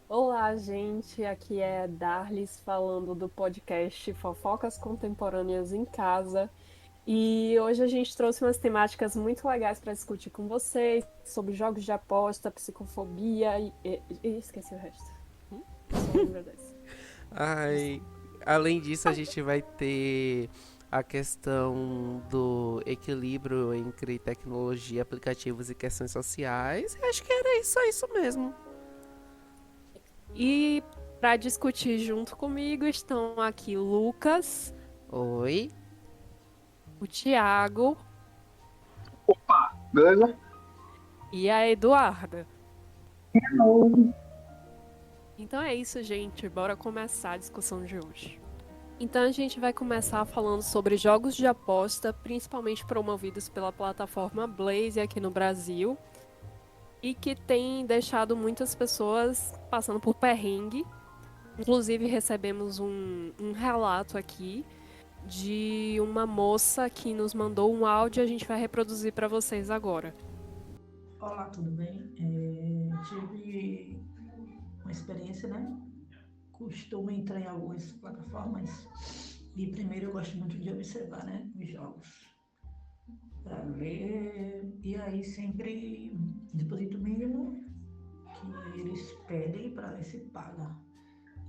Olá, gente. Aqui é Darlis falando do podcast Fofocas Contemporâneas em Casa. E hoje a gente trouxe umas temáticas muito legais para discutir com vocês sobre jogos de aposta, psicofobia e esqueci o resto. Eu só lembro desse. Ai, além disso, a gente vai ter a questão do equilíbrio entre tecnologia, aplicativos e questões sociais. Acho que era isso mesmo. E para discutir junto comigo estão aqui o Lucas, Oi. o Tiago Beleza? e a Eduarda. Não. Então é isso, gente. Bora começar a discussão de hoje. Então a gente vai começar falando sobre jogos de aposta, principalmente promovidos pela plataforma Blaze aqui no Brasil, e que tem deixado muitas pessoas passando por perrengue. Inclusive recebemos um relato aqui de uma moça que nos mandou um áudio e a gente vai reproduzir para vocês agora. Olá, tudo bem? Tive uma experiência, né? Costumo entrar em algumas plataformas e primeiro eu gosto muito de observar, né? Os jogos para ver e aí sempre deposito o mínimo que eles pedem para ver se paga.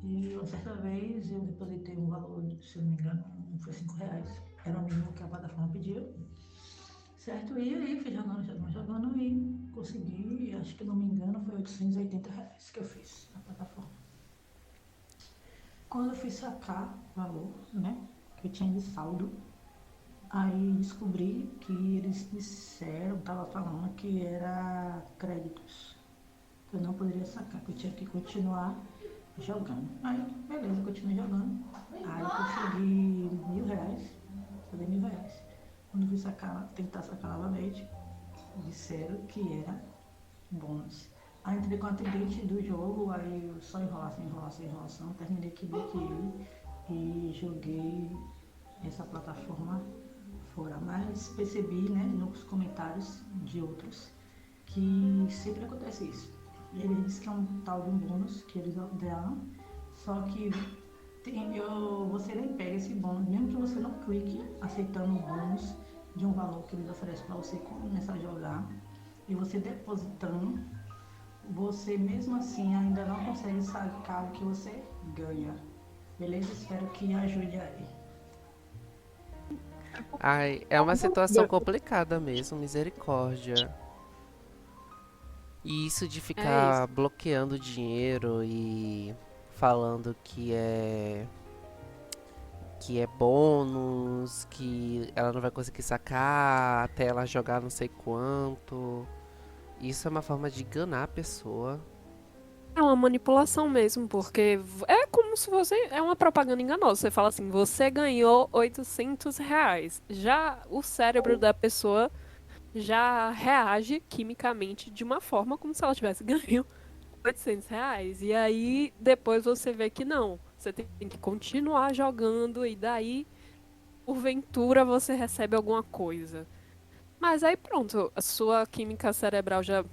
E uma certa vez eu depositei um valor, se eu não me engano, foi R$ 5. Era o mínimo que a plataforma pediu. Certo? E aí fui jogando e consegui, acho que não me engano, foi R$ 880 que eu fiz na plataforma. Quando eu fui sacar o valor, né, que eu tinha de saldo, aí descobri que eles disseram, tava falando que era créditos. Que eu não poderia sacar, que eu tinha que continuar jogando. Aí, beleza, continuei jogando. Aí consegui R$ 1.000, falei R$ 1.000. Quando fui sacar, tentar sacar novamente, disseram que era bônus. Aí entrei com a atendente do jogo, aí eu só enrolação, terminei que bloqueei e joguei essa plataforma fora. Mas percebi, né, nos comentários de outros, que sempre acontece isso. Ele disse que é um tal de um bônus que eles deram, só que você nem pega esse bônus, mesmo que você não clique aceitando o bônus de um valor que eles oferecem para você começar a jogar, e você depositando, você mesmo assim ainda não consegue sacar o que você ganha. Beleza? Espero que ajude aí. Ai, é uma situação complicada mesmo, misericórdia. E isso de É isso. ficar bloqueando dinheiro e falando que é bônus, que ela não vai conseguir sacar até ela jogar não sei quanto. Isso é uma forma de enganar a pessoa. É uma manipulação mesmo, porque é como se fosse. É uma propaganda enganosa. Você fala assim: você ganhou R$ 800. Já o cérebro da pessoa já reage quimicamente de uma forma como se ela tivesse ganho R$ 800. E aí depois você vê que não. Você tem que continuar jogando e daí, porventura, você recebe alguma coisa. Mas aí pronto, a sua química cerebral já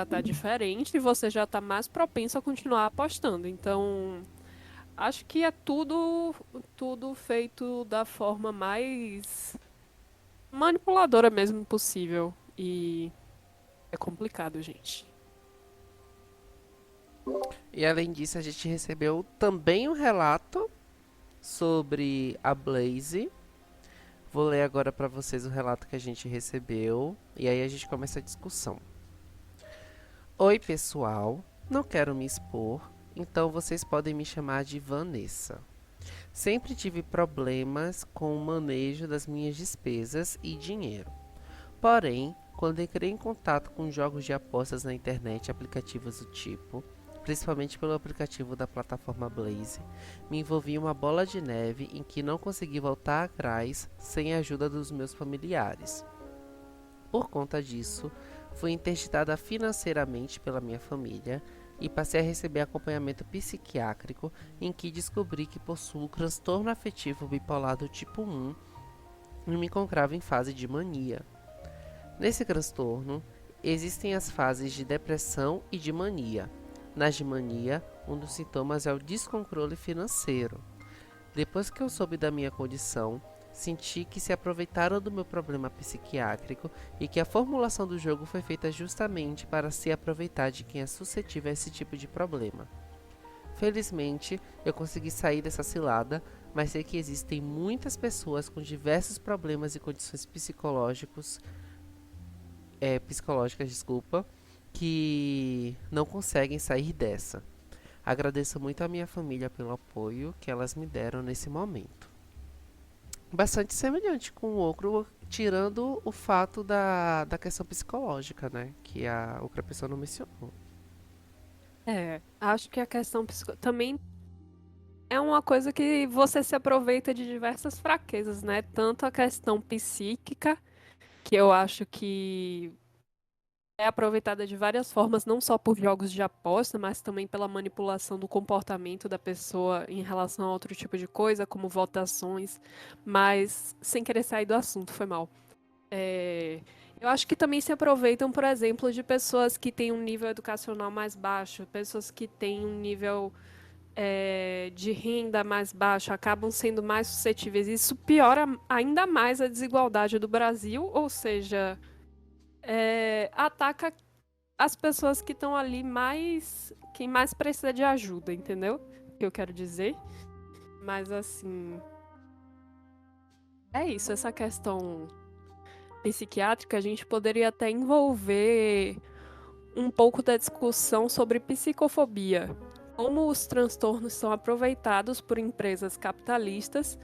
tá diferente e você já tá mais propenso a continuar apostando. Então, acho que é tudo feito da forma mais manipuladora mesmo possível. E é complicado, gente. E além disso, a gente recebeu também um relato sobre a Blaze. Vou ler agora para vocês o relato que a gente recebeu e aí a gente começa a discussão. Oi, pessoal. Não quero me expor, então vocês podem me chamar de Vanessa. Sempre tive problemas com o manejo das minhas despesas e dinheiro. Porém, quando entrei em contato com jogos de apostas na internet e aplicativos do tipo, principalmente pelo aplicativo da plataforma Blaze, me envolvi em uma bola de neve em que não consegui voltar atrás sem a ajuda dos meus familiares. Por conta disso, fui interditada financeiramente pela minha família e passei a receber acompanhamento psiquiátrico em que descobri que possuo transtorno afetivo bipolar do tipo 1 e me encontrava em fase de mania. Nesse transtorno, existem as fases de depressão e de mania. Na gimania, um dos sintomas é o descontrole financeiro. Depois que eu soube da minha condição, senti que se aproveitaram do meu problema psiquiátrico e que a formulação do jogo foi feita justamente para se aproveitar de quem é suscetível a esse tipo de problema. Felizmente, eu consegui sair dessa cilada, mas sei que existem muitas pessoas com diversos problemas e condições psicológicas, que não conseguem sair dessa. Agradeço muito à minha família pelo apoio que elas me deram nesse momento. Bastante semelhante com o outro, tirando o fato da questão psicológica, né? Que a outra pessoa não mencionou. Acho que a questão também é uma coisa que você se aproveita de diversas fraquezas, né? Tanto a questão psíquica, que eu acho que é aproveitada de várias formas, não só por jogos de aposta, mas também pela manipulação do comportamento da pessoa em relação a outro tipo de coisa, como votações, mas sem querer sair do assunto, foi mal. Eu acho que também se aproveitam, por exemplo, de pessoas que têm um nível educacional mais baixo, pessoas que têm um nível de renda mais baixo, acabam sendo mais suscetíveis. Isso piora ainda mais a desigualdade do Brasil, ou seja, ataca as pessoas que estão ali quem mais precisa de ajuda, entendeu? O que eu quero dizer. Mas assim, é isso, essa questão psiquiátrica, a gente poderia até envolver um pouco da discussão sobre psicofobia. Como os transtornos são aproveitados por empresas capitalistas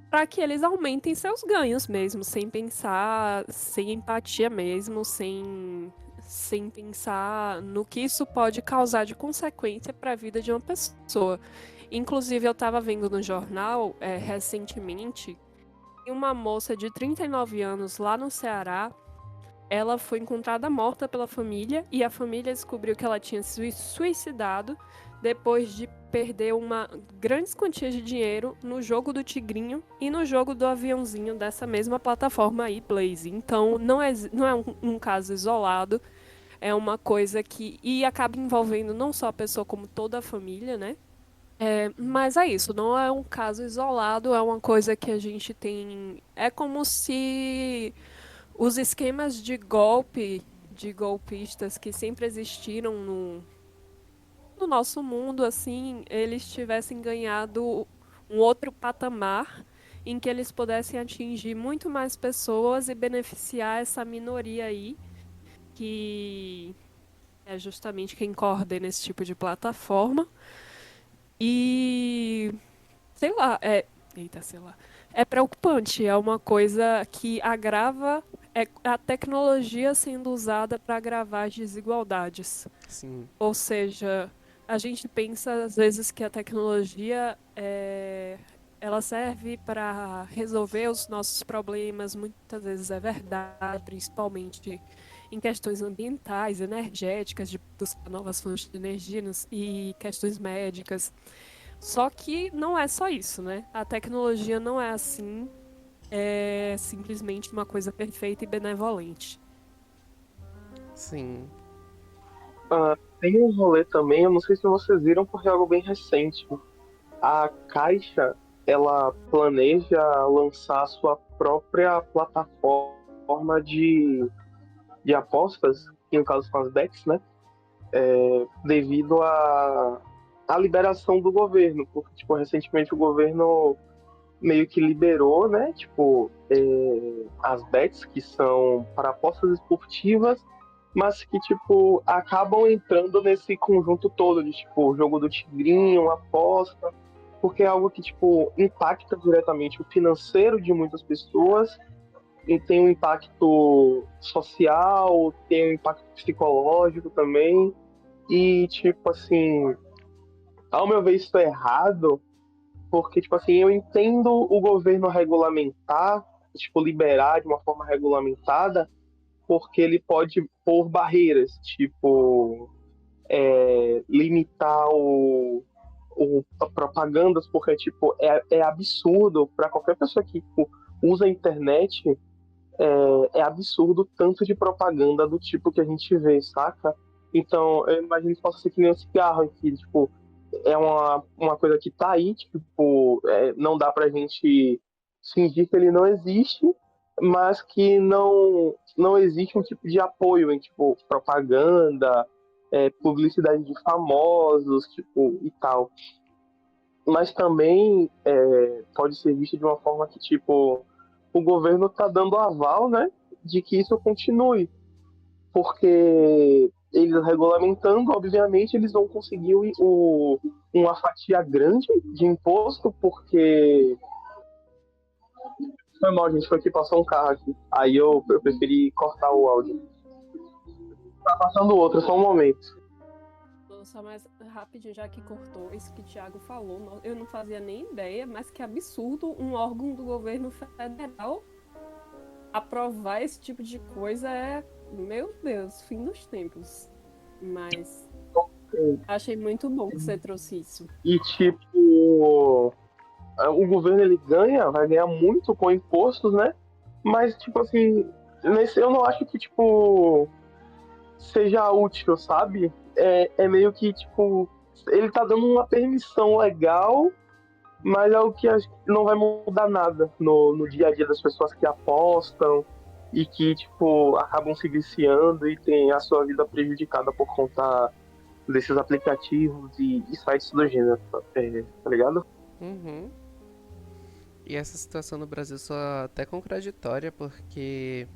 para que eles aumentem seus ganhos mesmo, sem pensar, sem empatia mesmo, sem pensar no que isso pode causar de consequência para a vida de uma pessoa. Inclusive, eu estava vendo no jornal, recentemente, que uma moça de 39 anos lá no Ceará, ela foi encontrada morta pela família e a família descobriu que ela tinha se suicidado depois de perder uma grandes quantias de dinheiro no jogo do tigrinho e no jogo do aviãozinho dessa mesma plataforma aí, Blaze. Então, não é um caso isolado, é uma coisa que... E acaba envolvendo não só a pessoa, como toda a família, né? Mas é isso, não é um caso isolado, é uma coisa que a gente tem... É como se os esquemas de golpe, de golpistas que sempre existiram no nosso mundo, assim, eles tivessem ganhado um outro patamar em que eles pudessem atingir muito mais pessoas e beneficiar essa minoria aí, que é justamente quem coordena esse tipo de plataforma. E sei lá, eita, sei lá. É preocupante, é uma coisa que agrava a tecnologia sendo usada para agravar as desigualdades. Sim, Ou seja, a gente pensa às vezes que a tecnologia ela serve para resolver os nossos problemas, muitas vezes é verdade, principalmente em questões ambientais, energéticas, de buscar novas fontes de energia e questões médicas. Só que não é só isso, né? A tecnologia não é assim, é simplesmente uma coisa perfeita e benevolente. sim, Tem um rolê também, eu não sei se vocês viram, porque é algo bem recente. A Caixa, ela planeja lançar a sua própria plataforma de apostas, que no caso são as bets, né? Devido à liberação do governo, porque, tipo, recentemente o governo meio que liberou, né? Tipo, as bets que são para apostas esportivas, mas que, tipo, acabam entrando nesse conjunto todo de, tipo, jogo do tigrinho, aposta, porque é algo que, tipo, impacta diretamente o financeiro de muitas pessoas e tem um impacto social, tem um impacto psicológico também. E, tipo assim, ao meu ver, isso é errado, porque, tipo assim, eu entendo o governo regulamentar, tipo, liberar de uma forma regulamentada, porque ele pode pôr barreiras, tipo, limitar propagandas, porque, tipo, é absurdo para qualquer pessoa que, tipo, usa a internet, é absurdo tanto de propaganda do tipo que a gente vê, saca? Então, eu imagino que possa ser que nem um cigarro, em que, tipo, é uma coisa que tá aí, tipo, não dá pra gente fingir que ele não existe, mas que não existe um tipo de apoio em, tipo, propaganda, publicidade de famosos, tipo, e tal. Mas também pode ser visto de uma forma que, tipo, o governo tá dando aval, né, de que isso continue, porque eles regulamentando, obviamente, eles vão conseguir uma fatia grande de imposto, porque. Foi mal, gente, foi que passou um carro aqui. Aí eu preferi cortar o áudio. Tá passando outro, só um momento. Só mais rapidinho, já que cortou isso que o Thiago falou, eu não fazia nem ideia, mas que absurdo um órgão do governo federal aprovar esse tipo de coisa meu Deus, fim dos tempos. Mas achei muito bom que você trouxe isso. E, tipo, o governo ele vai ganhar muito com impostos, né? Mas, tipo assim, eu não acho que, tipo, seja útil, sabe? É meio que, tipo, ele tá dando uma permissão legal, mas é o que acho que não vai mudar nada no dia a dia das pessoas que apostam e que, tipo, acabam se viciando e tem a sua vida prejudicada por conta desses aplicativos e sites do gênero, tá ligado? Uhum. E essa situação no Brasil só até contraditória, porque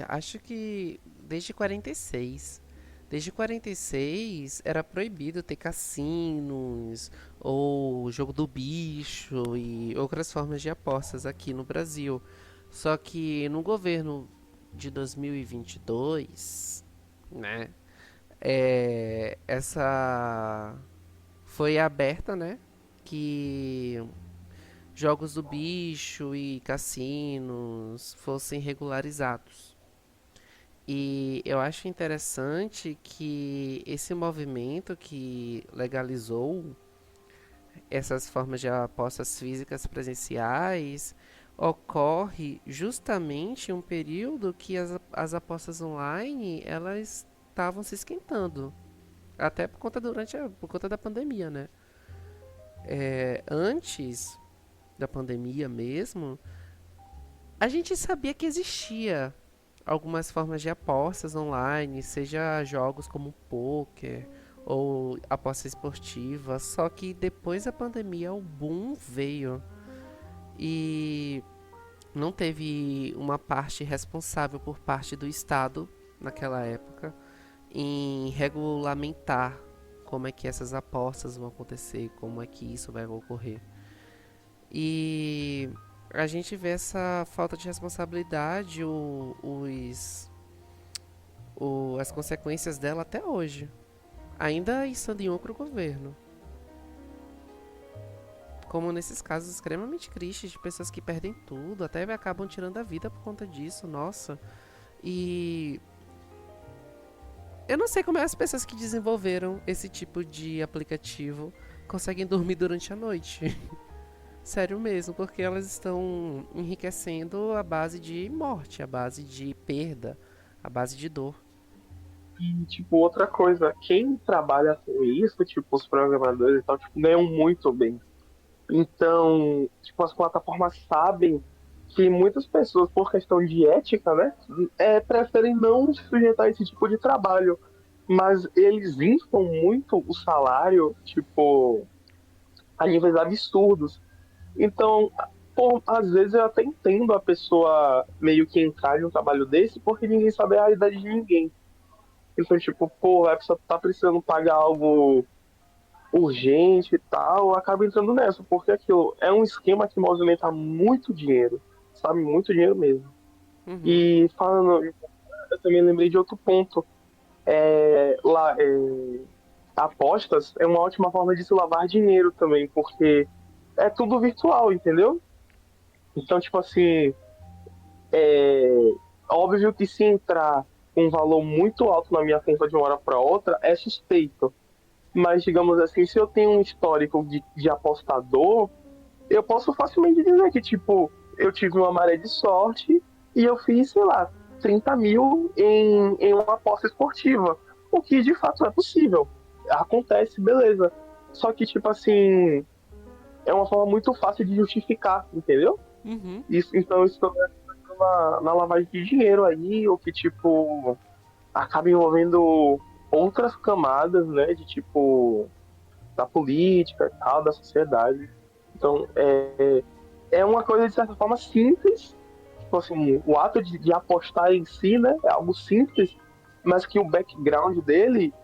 acho que desde 46. Desde 46 era proibido ter cassinos ou jogo do bicho e outras formas de apostas aqui no Brasil. Só que no governo de 2022, né, essa foi aberta, né, que jogos do bicho e cassinos fossem regularizados. E eu acho interessante que esse movimento que legalizou essas formas de apostas físicas presenciais ocorre justamente em um período que as apostas online elas estavam se esquentando. Até por conta da pandemia, né? Antes da pandemia mesmo, a gente sabia que existia algumas formas de apostas online, seja jogos como poker ou aposta esportiva, só que depois da pandemia o boom veio e não teve uma parte responsável por parte do Estado naquela época em regulamentar como é que essas apostas vão acontecer, como é que isso vai ocorrer. E a gente vê essa falta de responsabilidade, as consequências dela até hoje, ainda estando em outro governo. Como nesses casos extremamente tristes de pessoas que perdem tudo, até acabam tirando a vida por conta disso, nossa. E eu não sei como é as pessoas que desenvolveram esse tipo de aplicativo conseguem dormir durante a noite. Sério mesmo, porque elas estão enriquecendo a base de morte, a base de perda, a base de dor. E, tipo, outra coisa, quem trabalha com isso, tipo, os programadores e tal, tipo, ganham muito bem. Então, tipo, as plataformas sabem que muitas pessoas, por questão de ética, né, preferem não se sujeitar a esse tipo de trabalho. Mas eles inflam muito o salário, tipo, a níveis absurdos. Então, às vezes eu até entendo a pessoa meio que entrar em um trabalho desse, porque ninguém sabe a realidade de ninguém. Então, tipo, pô, a pessoa tá precisando pagar algo urgente e tal, acaba entrando nessa, porque aquilo é um esquema que movimenta muito dinheiro, sabe? Muito dinheiro mesmo. Uhum. E falando, eu também lembrei de outro ponto. Apostas é uma ótima forma de se lavar dinheiro também, porque é tudo virtual, entendeu? Então, tipo assim, é óbvio que se entrar um valor muito alto na minha conta de uma hora para outra, é suspeito. Mas, digamos assim, se eu tenho um histórico de apostador, eu posso facilmente dizer que, tipo, eu tive uma maré de sorte e eu fiz, sei lá, 30 mil em uma aposta esportiva. O que de fato é possível. Acontece, beleza. Só que, tipo assim, é uma forma muito fácil de justificar, entendeu? Uhum. Então isso também é na lavagem de dinheiro aí, ou que, tipo, acaba envolvendo outras camadas, né, de tipo, da política e tal, da sociedade. Então, é uma coisa de certa forma simples, tipo assim, o ato de apostar em si, né, é algo simples, mas que o background dele,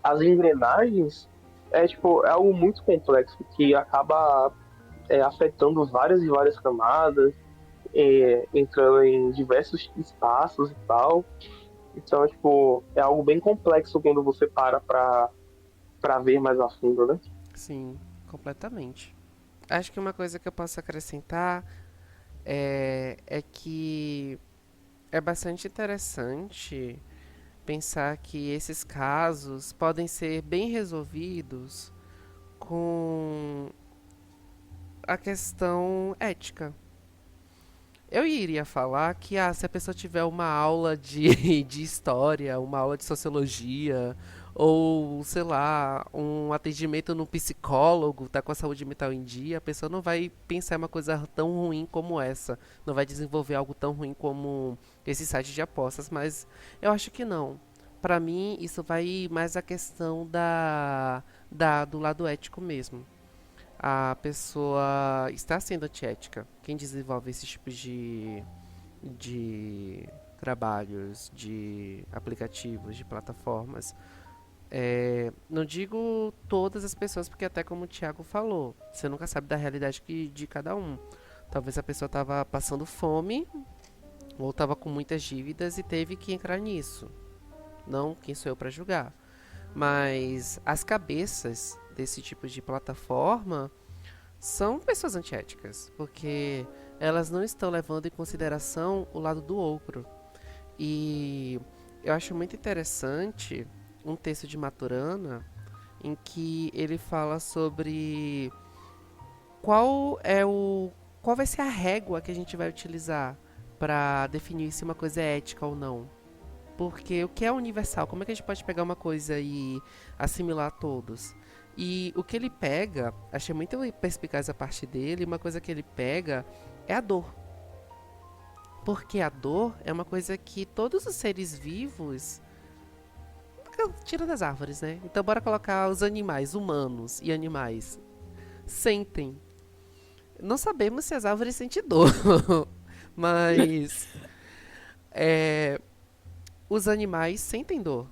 as engrenagens, tipo, é algo muito complexo, que acaba afetando várias e várias camadas, entrando em diversos espaços e tal. Então, tipo, é algo bem complexo quando você para pra ver mais a fundo, né? Sim, completamente. Acho que uma coisa que eu posso acrescentar é que é bastante interessante pensar que esses casos podem ser bem resolvidos com a questão ética. Eu iria falar que se a pessoa tiver uma aula de história, uma aula de sociologia, ou, sei lá, um atendimento num psicólogo, tá com a saúde mental em dia, a pessoa não vai pensar em uma coisa tão ruim como essa. Não vai desenvolver algo tão ruim como esse site de apostas, mas eu acho que não. Pra mim, isso vai mais a questão do lado ético mesmo. A pessoa está sendo antiética. Quem desenvolve esse tipo de trabalhos, de aplicativos, de plataformas. Não digo todas as pessoas, porque até como o Thiago falou, você nunca sabe da realidade de cada um. Talvez a pessoa estava passando fome ou estava com muitas dívidas e teve que entrar nisso. Não quem sou eu para julgar. Mas as cabeças desse tipo de plataforma são pessoas antiéticas, porque elas não estão levando em consideração o lado do outro. E eu acho muito interessante um texto de Maturana em que ele fala sobre qual vai ser a régua que a gente vai utilizar para definir se uma coisa é ética ou não. Porque o que é universal? Como é que a gente pode pegar uma coisa e assimilar a todos? E o que ele pega, achei muito perspicaz a parte dele, uma coisa que ele pega é a dor. Porque a dor é uma coisa que todos os seres vivos, tira das árvores, né? Então bora colocar os animais, humanos e animais, sentem. Não sabemos se as árvores sentem dor, mas os animais sentem dor.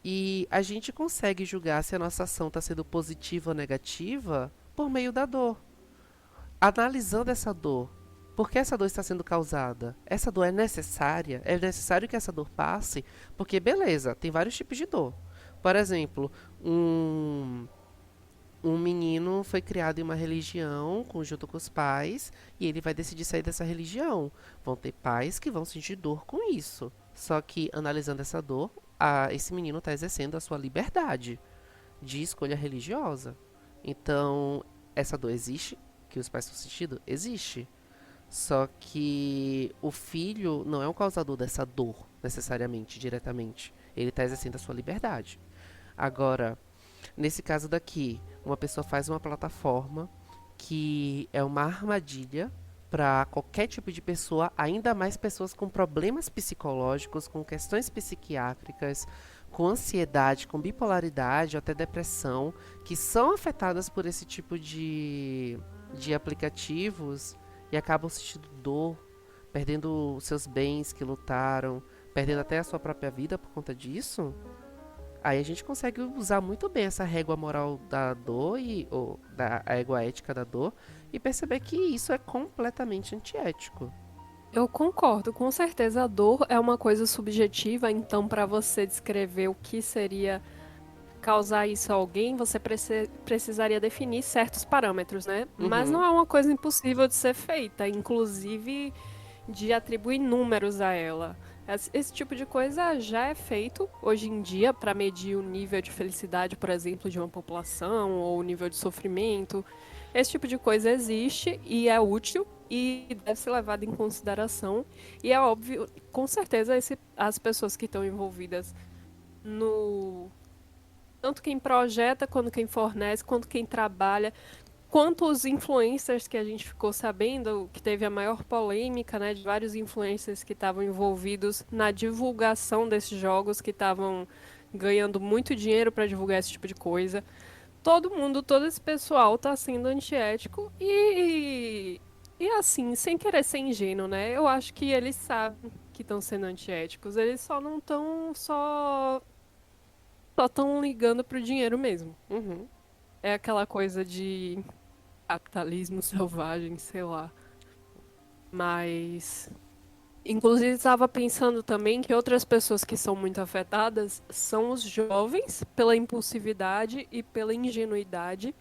E a gente consegue julgar se a nossa ação está sendo positiva ou negativa por meio da dor. Analisando essa dor. Por que essa dor está sendo causada? Essa dor é necessária? É necessário que essa dor passe? Porque, beleza, tem vários tipos de dor. Por exemplo, um menino foi criado em uma religião junto com os pais e ele vai decidir sair dessa religião. Vão ter pais que vão sentir dor com isso. Só que, analisando essa dor, esse menino está exercendo a sua liberdade de escolha religiosa. Então, essa dor existe? Que os pais estão sentindo? Existe. Só que o filho não é o causador dessa dor, necessariamente, diretamente. Ele está exercendo a sua liberdade. Agora, nesse caso daqui, uma pessoa faz uma plataforma que é uma armadilha para qualquer tipo de pessoa, ainda mais pessoas com problemas psicológicos, com questões psiquiátricas, com ansiedade, com bipolaridade, ou até depressão, que são afetadas por esse tipo de aplicativos e acabam sentindo dor, perdendo seus bens que lutaram, perdendo até a sua própria vida por conta disso. Aí a gente consegue usar muito bem essa régua moral da dor ou da régua ética da dor e perceber que isso é completamente antiético. Eu concordo, com certeza a dor é uma coisa subjetiva, então para você descrever o que seria causar isso a alguém, você precisaria definir certos parâmetros, né? Mas não é uma coisa impossível de ser feita, inclusive de atribuir números a ela. Esse tipo de coisa já é feito hoje em dia para medir o nível de felicidade, por exemplo, de uma população ou o nível de sofrimento. Esse tipo de coisa existe e é útil e deve ser levado em consideração. E é óbvio, com certeza, as pessoas que estão envolvidas no tanto quem projeta, quanto quem fornece, quanto quem trabalha, quanto os influencers que a gente ficou sabendo, que teve a maior polêmica, né, de vários influencers que estavam envolvidos na divulgação desses jogos, que estavam ganhando muito dinheiro para divulgar esse tipo de coisa. Todo mundo, todo esse pessoal tá sendo antiético e assim, sem querer ser ingênuo, né? Eu acho que eles sabem que estão sendo antiéticos, eles só não estão só estão ligando pro dinheiro mesmo. Uhum. É aquela coisa de capitalismo selvagem, sei lá. Mas, inclusive, estava pensando também que outras pessoas que são muito afetadas são os jovens, pela impulsividade e pela ingenuidade,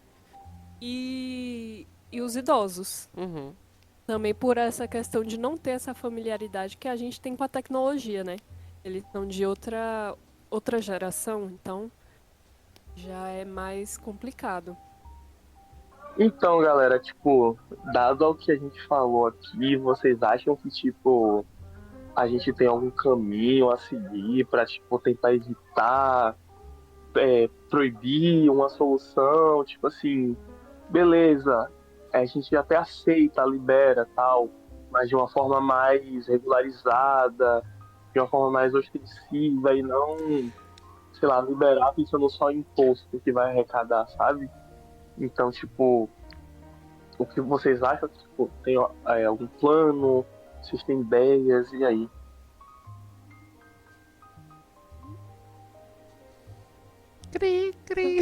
e os idosos. Uhum. Também por essa questão de não ter essa familiaridade que a gente tem com a tecnologia, né? Eles são de outra geração, então já é mais complicado. Então, galera, tipo, dado ao que a gente falou aqui, vocês acham que, tipo, a gente tem algum caminho a seguir pra, tipo, tentar evitar, proibir uma solução, tipo assim, beleza, a gente até aceita, libera, tal, mas de uma forma mais regularizada, de uma forma mais ostensiva e não, sei lá, liberar pensando só em imposto que vai arrecadar, sabe? Então, tipo, o que vocês acham? Tipo, tem algum plano? Vocês têm ideias? E aí? Cri, cri.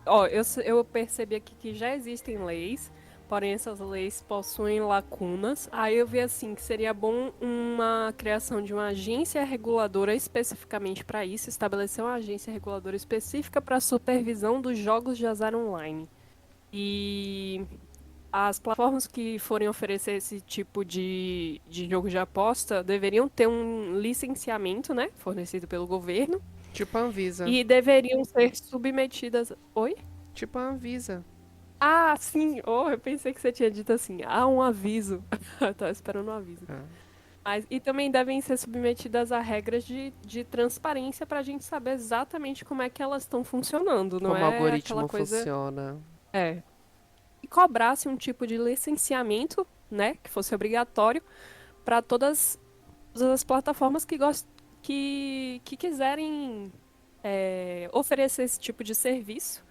Ó, eu percebi aqui que já existem leis, porém essas leis possuem lacunas. Aí eu vi assim que seria bom uma criação de uma agência reguladora especificamente para isso, estabelecer uma agência reguladora específica para a supervisão dos jogos de azar online. E as plataformas que forem oferecer esse tipo de jogo de aposta deveriam ter um licenciamento, né, fornecido pelo governo, Tipo a Anvisa. e deveriam ser submetidas. Oi? Tipo a Anvisa. Ah, sim! Oh, eu pensei que você tinha dito assim. Há um aviso. Eu tava esperando um aviso. Ah. E também devem ser submetidas a regras de transparência para a gente saber exatamente como é que elas estão funcionando. Não Como o é aquela algoritmo coisa. funciona. É. E cobrasse um tipo de licenciamento, né? Que fosse obrigatório para todas as plataformas que quiserem oferecer esse tipo de serviço.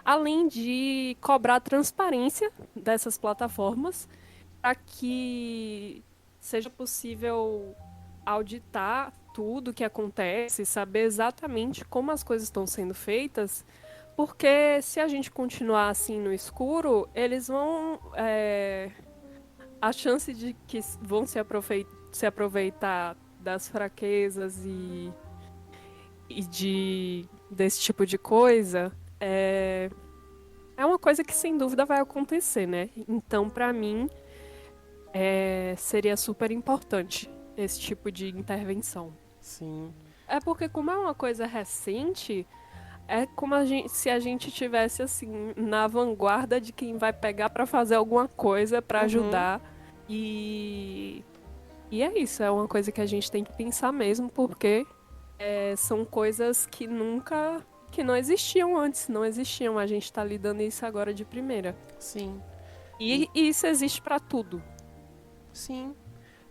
Além de cobrar transparência dessas plataformas para que seja possível auditar tudo o que acontece, saber exatamente como as coisas estão sendo feitas, porque se a gente continuar assim no escuro, eles vão. A chance de que vão se aproveitar das fraquezas e desse tipo de coisa é uma coisa que sem dúvida vai acontecer, né? Então, para mim, seria super importante esse tipo de intervenção. Sim. É porque, como é uma coisa recente, é como se a gente tivesse assim na vanguarda de quem vai pegar para fazer alguma coisa para ajudar. E é isso, é uma coisa que a gente tem que pensar mesmo, porque são coisas que não existiam antes, não existiam. A gente tá lidando isso agora de primeira. Sim. E isso existe para tudo. Sim.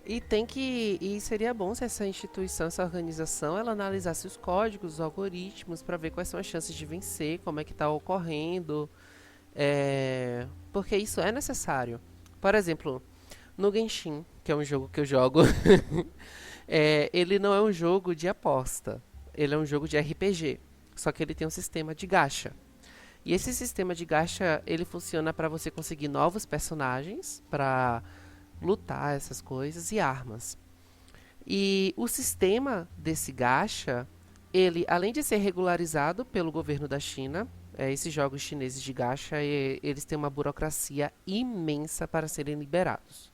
E seria bom se essa instituição, essa organização, ela analisasse os códigos, os algoritmos, para ver quais são as chances de vencer, como é que tá ocorrendo. Porque isso é necessário. Por exemplo, no Genshin, que é um jogo que eu jogo, ele não é um jogo de aposta. Ele é um jogo de RPG. Só que ele tem um sistema de gacha. E esse sistema de gacha, ele funciona para você conseguir novos personagens, para lutar, essas coisas, e armas. E o sistema desse gacha, ele, além de ser regularizado pelo governo da China, esses jogos chineses de gacha, eles têm uma burocracia imensa para serem liberados.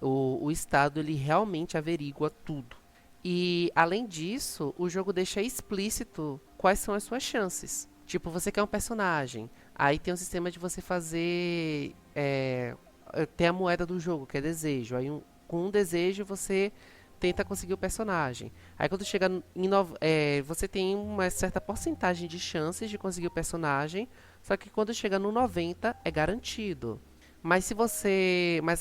O Estado, ele realmente averigua tudo. E, além disso, o jogo deixa explícito quais são as suas chances. Tipo, você quer um personagem, aí tem um sistema de você fazer... tem a moeda do jogo, que é desejo. Aí, com um desejo, você tenta conseguir o personagem. Aí, quando chega você tem uma certa porcentagem de chances de conseguir o personagem, só que quando chega no 90, é garantido. Mas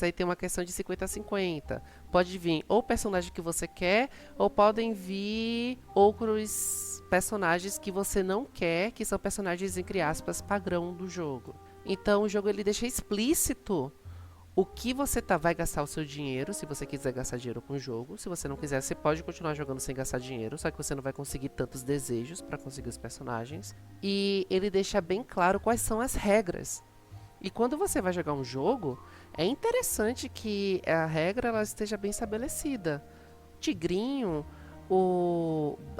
aí tem uma questão de 50-50. Pode vir ou o personagem que você quer, ou podem vir outros personagens que você não quer, que são personagens, entre aspas, padrão do jogo. Então o jogo ele deixa explícito o que você vai gastar o seu dinheiro, se você quiser gastar dinheiro com o jogo. Se você não quiser, você pode continuar jogando sem gastar dinheiro, só que você não vai conseguir tantos desejos para conseguir os personagens. E ele deixa bem claro quais são as regras. E quando você vai jogar um jogo, é interessante que a regra ela esteja bem estabelecida. O Tigrinho,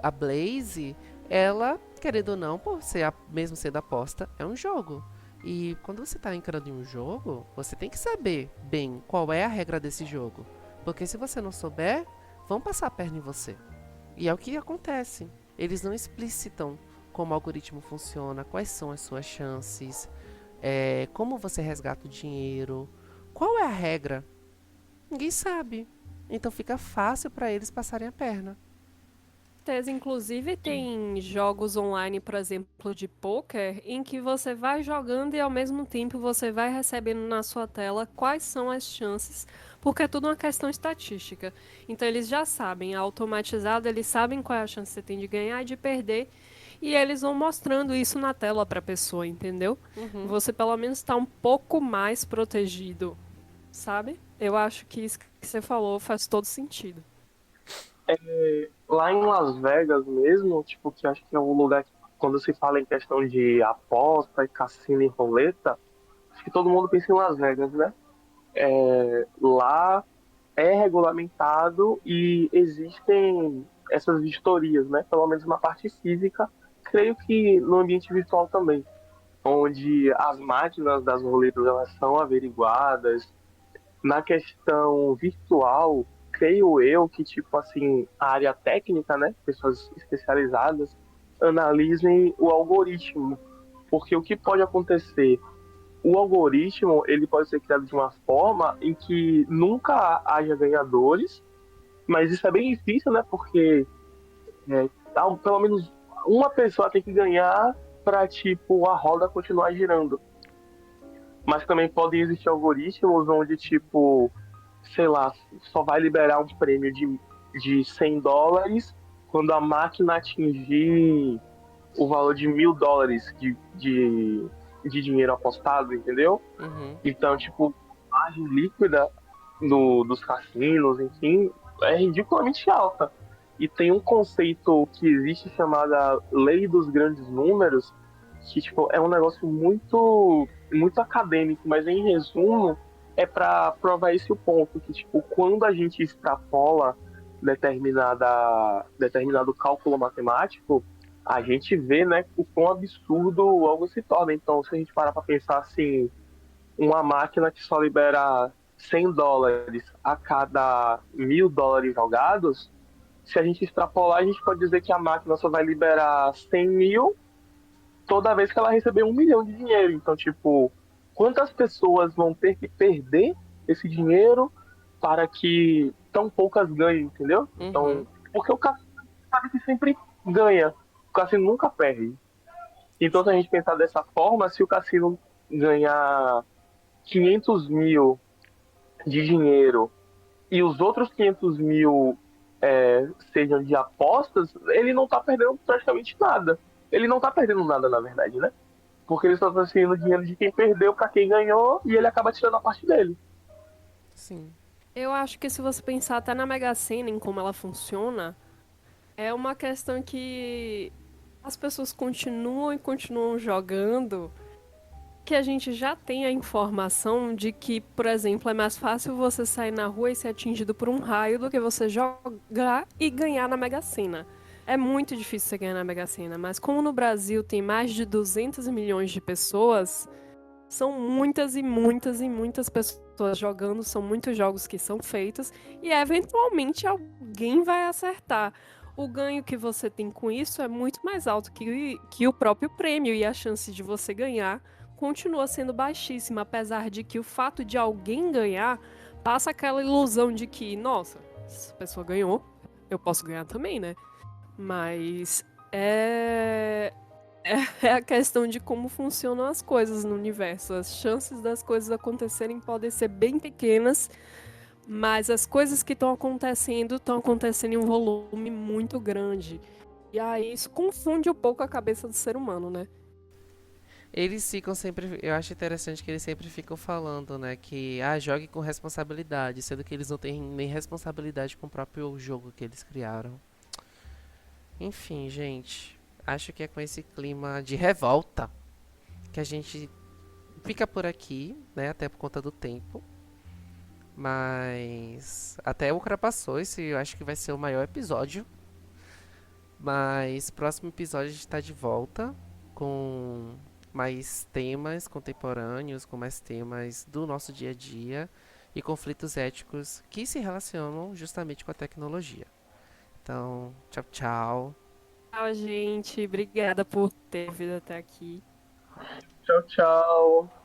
a Blaze, ela, querendo ou não, por ser mesmo sendo aposta, é um jogo. E quando você está entrando em um jogo, você tem que saber bem qual é a regra desse jogo. Porque se você não souber, vão passar a perna em você. E é o que acontece. Eles não explicitam como o algoritmo funciona, quais são as suas chances, como você resgata o dinheiro, qual é a regra. Ninguém sabe. Então fica fácil para eles passarem a perna. Inclusive tem jogos online, por exemplo, de poker, em que você vai jogando e ao mesmo tempo você vai recebendo na sua tela quais são as chances, porque é tudo uma questão estatística. Então eles já sabem, automatizado, eles sabem qual é a chance que você tem de ganhar e de perder, e eles vão mostrando isso na tela para a pessoa, entendeu? Você pelo menos está um pouco mais protegido, sabe? Eu acho que isso que você falou faz todo sentido. Lá em Las Vegas mesmo, tipo, que acho que é um lugar que, quando se fala em questão de aposta e cassino e roleta, acho que todo mundo pensa em Las Vegas, né? Lá é regulamentado e existem essas vistorias, né? Pelo menos na parte física, creio que no ambiente virtual também, onde as máquinas das roletas elas são averiguadas. Na questão virtual, creio eu que, tipo assim, a área técnica, né, pessoas especializadas, analisem o algoritmo. Porque o que pode acontecer? O algoritmo, ele pode ser criado de uma forma em que nunca haja ganhadores, mas isso é bem difícil, né, porque pelo menos uma pessoa tem que ganhar para, tipo, a roda continuar girando. Mas também podem existir algoritmos onde, tipo, sei lá, só vai liberar um prêmio de $100 quando a máquina atingir o valor de $1.000 de dinheiro apostado, entendeu? Então, tipo, a margem líquida dos cassinos, enfim, é ridiculamente alta. E tem um conceito que existe chamada Lei dos Grandes Números, que, tipo, é um negócio muito, muito acadêmico, mas em resumo, é para provar esse ponto, que, tipo, quando a gente extrapola determinado cálculo matemático, a gente vê, né, o quão absurdo algo se torna. Então, se a gente parar para pensar assim, uma máquina que só libera $100 a cada $1.000 jogados, se a gente extrapolar, a gente pode dizer que a máquina só vai liberar 100 mil toda vez que ela receber 1 milhão de dinheiro. Então, tipo, quantas pessoas vão ter que perder esse dinheiro para que tão poucas ganhem, entendeu? Então, porque o cassino sabe que sempre ganha, o cassino nunca perde. Então, se a gente pensar dessa forma, se o cassino ganhar 500 mil de dinheiro e os outros 500 mil sejam de apostas, ele não tá perdendo praticamente nada. Ele não tá perdendo nada, na verdade, né? Porque ele só tá transferindo o dinheiro de quem perdeu para quem ganhou e ele acaba tirando a parte dele. Sim. Eu acho que se você pensar até na Mega Sena, em como ela funciona, é uma questão que as pessoas continuam e continuam jogando, que a gente já tem a informação de que, por exemplo, é mais fácil você sair na rua e ser atingido por um raio do que você jogar e ganhar na Mega Sena. É muito difícil você ganhar na Mega Sena, mas como no Brasil tem mais de 200 milhões de pessoas, são muitas e muitas e muitas pessoas pessoas jogando, são muitos jogos que são feitos e eventualmente alguém vai acertar. O ganho que você tem com isso é muito mais alto que o próprio prêmio e a chance de você ganhar continua sendo baixíssima, apesar de que o fato de alguém ganhar passa aquela ilusão de que, nossa, essa pessoa ganhou, eu posso ganhar também, né? Mas é a questão de como funcionam as coisas no universo. As chances das coisas acontecerem podem ser bem pequenas, mas as coisas que estão acontecendo em um volume muito grande. E aí isso confunde um pouco a cabeça do ser humano, né? Eles ficam sempre. Eu acho interessante que eles sempre ficam falando, né? Que jogue com responsabilidade, sendo que eles não têm nem responsabilidade com o próprio jogo que eles criaram. Enfim, gente. Acho que é com esse clima de revolta que a gente fica por aqui, né? Até por conta do tempo. Mas até ultrapassou esse, eu acho que vai ser o maior episódio. Mas próximo episódio a gente tá de volta com mais temas contemporâneos, com mais temas do nosso dia a dia e conflitos éticos que se relacionam justamente com a tecnologia. Então, tchau, tchau. Tchau, gente. Obrigada por ter vindo até aqui. Tchau, tchau.